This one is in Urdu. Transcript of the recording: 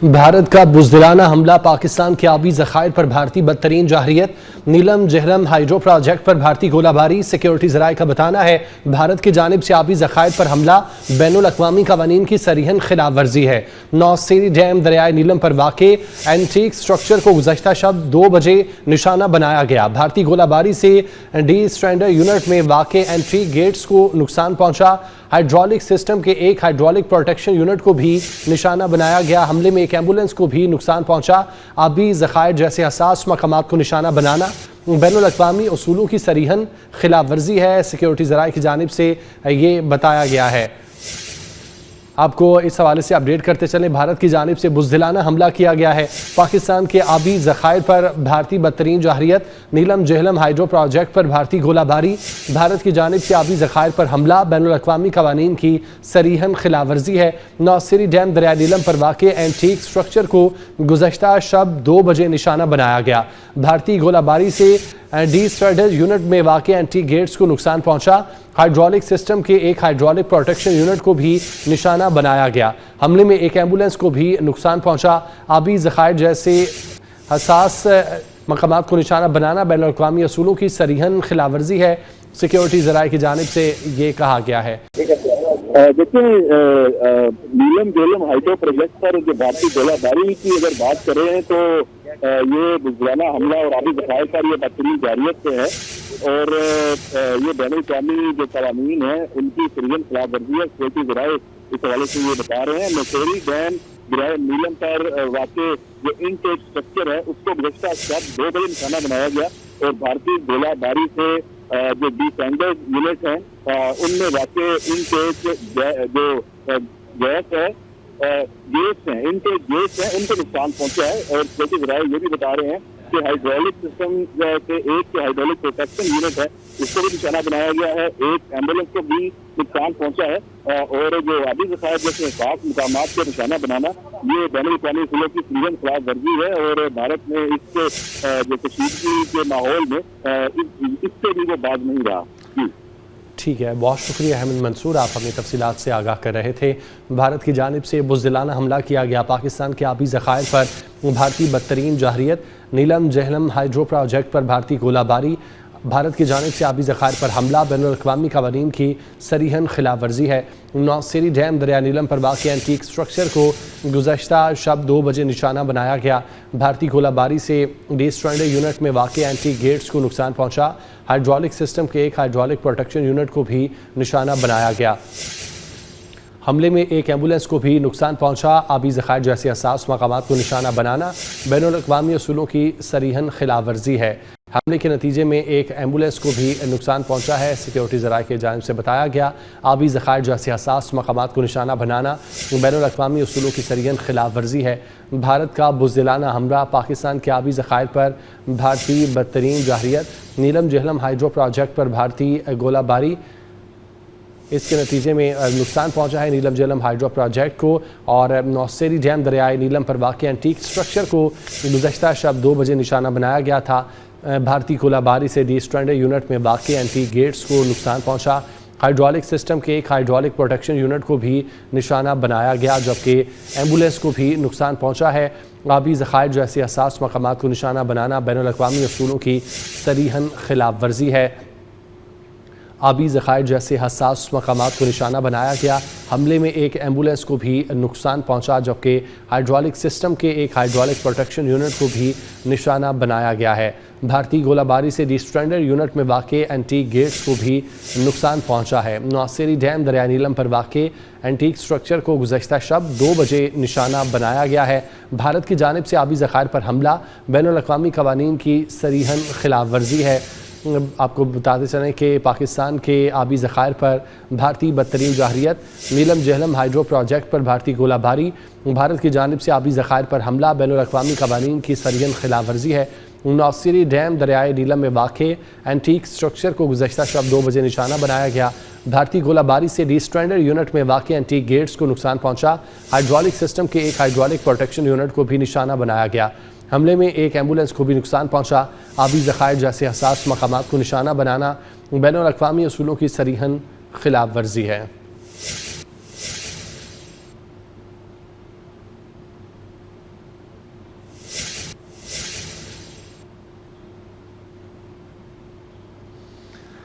بھارت کا بزدلانہ حملہ، پاکستان کے آبی ذخائر پر بھارتی بدترین جارحیت، نیلم جہلم ہائیڈرو پروجیکٹ پر بھارتی گولہ باری۔ سیکیورٹی ذرائع کا بتانا ہے بھارت کی جانب سے آبی ذخائر پر حملہ بین الاقوامی قوانین کی صریحاً خلاف ورزی ہے۔ نوسیری ڈیم دریائے نیلم پر واقع اینٹیک سٹرکچر کو گزشتہ شب 2 بجے نشانہ بنایا گیا۔ بھارتی گولہ باری سے ڈی اسٹرینڈر یونٹ میں واقع اینٹری گیٹس کو نقصان پہنچا۔ ہائیڈرولک سسٹم کے ایک ہائیڈرولک پروٹیکشن یونٹ کو بھی نشانہ بنایا گیا۔ حملے میں ایک ایمبولینس کو بھی نقصان پہنچا۔ آبی ذخائر جیسے حساس مقامات کو نشانہ بنانا بین الاقوامی اصولوں کی صریحاً خلاف ورزی ہے۔ سیکیورٹی ذرائع کی جانب سے یہ بتایا گیا ہے۔ آپ کو اس حوالے سے اپڈیٹ کرتے چلیں، بھارت کی جانب سے بزدلانہ حملہ کیا گیا ہے۔ پاکستان کے آبی ذخائر پر بھارتی بدترین جارحیت، نیلم جہلم ہائیڈرو پروجیکٹ پر بھارتی گولہ باری۔ بھارت کی جانب سے آبی ذخائر پر حملہ بین الاقوامی قوانین کی صریحاً خلاف ورزی ہے۔ نوسیری ڈیم دریائے نیلم پر واقع اینٹیک سٹرکچر کو گزشتہ شب 2 بجے نشانہ بنایا گیا۔ بھارتی گولہ باری سے ڈی اسٹرینڈر یونٹ میں واقع اینٹی گیٹس کو نقصان پہنچا۔ ہائیڈرولک سسٹم کے ایک ہائیڈرولک پروٹیکشن یونٹ کو بھی نشانہ بنایا گیا۔ حملے میں ایک ایمبولینس کو بھی نقصان پہنچا۔ آبی ذخائر جیسے حساس مقامات کو نشانہ بنانا بین الاقوامی اصولوں کی صریحاً خلاف ورزی ہے۔ سیکیورٹی ذرائع کی جانب سے یہ کہا گیا ہے۔ دیکھیں، نیلم جہلم ہائیڈرو پروجیکٹ پر جو بھارتی گولہ باری کی اگر بات کریں تو یہ بزدلانہ حملہ اور آبی ذخائر پر یہ بدترین جارحیت سے ہے اور یہ بین الاقوامی جو قوانین ہیں ان کی صریحاً خلاف ورزی ہے۔ سیکیورٹی ذرائع اس حوالے سے یہ بتا رہے ہیں نوسیری ڈیم دریائے نیلم پر واقع جو انٹیک اسٹرکچر ہے اس کو گزشتہ شب 2 بجے نشانہ بنایا گیا اور بھارتی گولہ باری سے جو ڈیفینڈر یونٹ ہیں ان میں واقع انٹیک جو گیس ہے گیٹس ہیں انٹیک گیٹس ہیں ان کو نقصان پہنچا ہے اور سیکیورٹی ذرائع یہ بھی بتا رہے ہیں کہ ہائیڈرولک سسٹم کے ایک ہائیڈرولک پروٹیکشن یونٹ ہے اس کو بھی نشانہ بنایا گیا ہے۔ ایک ایمبولینس کو بھی نقصان پہنچا ہے اور جو آبی ذخائر جیسے حساس مقامات کو نشانہ بنانا یہ بین الاقوامی اصولوں کی صریحاً خلاف ورزی ہے اور بھارت میں اس جو کشیدگی کے ماحول میں اس سے بھی وہ باز نہیں رہا۔ ٹھیک ہے، بہت شکریہ احمد منصور، آپ ہمیں تفصیلات سے آگاہ کر رہے تھے۔ بھارت کی جانب سے بزدلانہ حملہ کیا گیا، پاکستان کے آبی ذخائر پر بھارتی بدترین جارحیت، نیلم جہلم ہائیڈرو پروجیکٹ پر بھارتی گولہ باری۔ بھارت کی جانب سے آبی ذخائر پر حملہ بین الاقوامی قوانین کی صریحاً خلاف ورزی ہے۔ نوسیری ڈیم دریائے نیلم پر واقع اینٹیک سٹرکچر کو گزشتہ شب 2 بجے نشانہ بنایا گیا۔ بھارتی گولہ باری سے ڈی اسٹرینڈر یونٹ میں واقع اینٹیک گیٹس کو نقصان پہنچا۔ ہائیڈرولک سسٹم کے ایک ہائیڈرولک پروٹیکشن یونٹ کو بھی نشانہ بنایا گیا۔ حملے میں ایک ایمبولینس کو بھی نقصان پہنچا۔ آبی ذخائر جیسے حساس مقامات کو نشانہ بنانا بین الاقوامی اصولوں کی صریحاً خلاف ورزی ہے۔ حملے کے نتیجے میں ایک ایمبولینس کو بھی نقصان پہنچا ہے۔ سیکیورٹی ذرائع کی جانب سے بتایا گیا آبی ذخائر جیسے حساس مقامات کو نشانہ بنانا بین الاقوامی اصولوں کی صریحاً خلاف ورزی ہے۔ بھارت کا بزدلانہ حملہ، پاکستان کے آبی ذخائر پر بھارتی بدترین جارحیت، نیلم جہلم ہائیڈرو پروجیکٹ پر بھارتی گولہ باری، اس کے نتیجے میں نقصان پہنچا ہے نیلم جہلم ہائیڈرو پروجیکٹ کو اور نوسیری ڈیم دریائے نیلم پر واقع اینٹیک سٹرکچر کو گزشتہ شب 2 بجے نشانہ بنایا گیا تھا۔ بھارتی گولہ باری سے ڈی اسٹرینڈر یونٹ میں واقع اینٹی گیٹس کو نقصان پہنچا۔ ہائیڈرولک سسٹم کے ایک ہائیڈرولک پروٹیکشن یونٹ کو بھی نشانہ بنایا گیا جبکہ ایمبولینس کو بھی نقصان پہنچا ہے۔ آبی ذخائر جیسے حساس مقامات کو نشانہ بنانا بین الاقوامی اصولوں کی صریحاً خلاف ورزی ہے۔ آبی ذخائر جیسے حساس مقامات کو نشانہ بنایا گیا۔ حملے میں ایک ایمبولینس کو بھی نقصان پہنچا جبکہ ہائیڈرولک سسٹم کے ایک ہائیڈرولک پروٹیکشن یونٹ کو بھی نشانہ بنایا گیا ہے۔ بھارتی گولہ باری سے ڈی اسٹرینڈر یونٹ میں واقع اینٹی گیٹس کو بھی نقصان پہنچا ہے۔ نوسیری ڈیم دریائے نیلم پر واقع اینٹیک سٹرکچر کو گزشتہ شب 2 بجے نشانہ بنایا گیا ہے۔ بھارت کی جانب سے آبی ذخائر پر حملہ بین الاقوامی قوانین کی صریحاً خلاف ورزی ہے۔ آپ کو بتاتے چلیں کہ پاکستان کے آبی ذخائر پر بھارتی بدترین جارحیت، نیلم جہلم ہائیڈرو پروجیکٹ پر بھارتی گولہ باری۔ بھارت کی جانب سے آبی ذخائر پر حملہ بین الاقوامی قوانین کی صریحاً خلاف ورزی ہے۔ نوسیری ڈیم دریائے نیلم میں واقع اینٹیک سٹرکچر کو گزشتہ شب 2 بجے نشانہ بنایا گیا۔ بھارتی گولہ باری سے ڈی اسٹرینڈر یونٹ میں واقع اینٹیک گیٹس کو نقصان پہنچا۔ ہائیڈرولک سسٹم کے ایک ہائیڈرولک پروٹیکشن یونٹ کو بھی نشانہ بنایا گیا۔ حملے میں ایک ایمبولینس کو بھی نقصان پہنچا۔ آبی ذخائر جیسے حساس مقامات کو نشانہ بنانا بین الاقوامی اصولوں کی صریحاً خلاف ورزی ہے۔